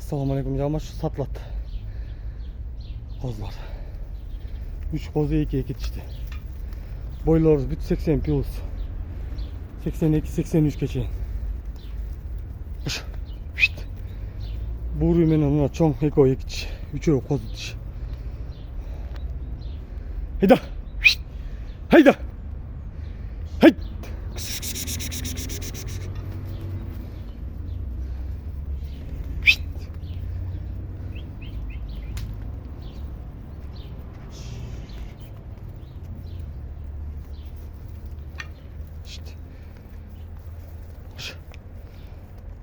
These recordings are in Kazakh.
Assalamualaikum жамаш сатылат козулар. 3 козу 2 кетишти. Бойлорубуз бүт 80 плюс 82-83 чейин. Буруу менен мына чоң экөө экич, үчөө козу тиш. Хайда. Хайда. Хайт.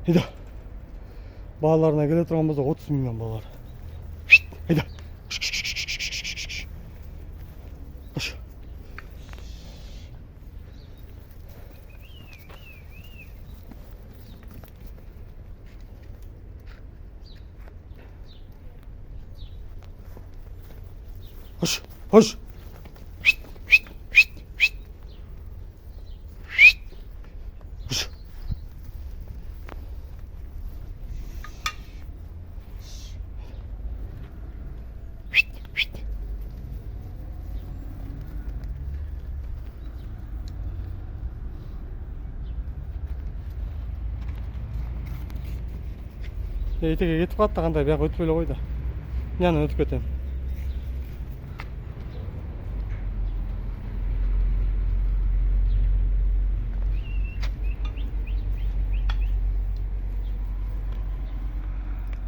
Hayda. Bağlarına gele turgan bolsok 30 milyon bağlar. Hayda. Hoş. Hoş. Етеге кетіп қалды да қандай, бияқ өтпей эле қойды. Яны өтүп кетем.